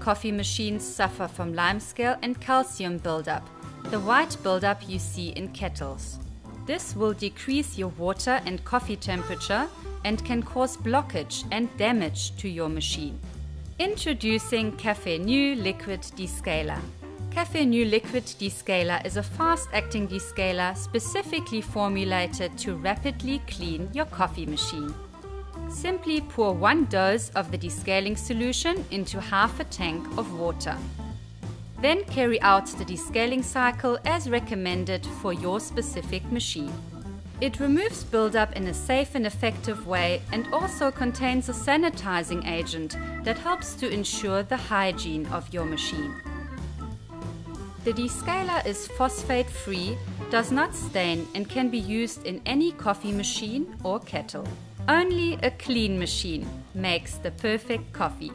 coffee machines suffer from limescale and calcium buildup, the white buildup you see in kettles. This will decrease your water and coffee temperature and can cause blockage and damage to your machine. Introducing Caffenu Liquid Descaler. Caffenu Liquid Descaler is a fast-acting descaler specifically formulated to rapidly clean your coffee machine. Simply pour 1 dose of the descaling solution into half a tank of water. Then carry out the descaling cycle as recommended for your specific machine. It removes buildup in a safe and effective way and also contains a sanitizing agent that helps to ensure the hygiene of your machine. The descaler is phosphate-free, does not stain and can be used in any coffee machine or kettle. Only a clean machine makes the perfect coffee.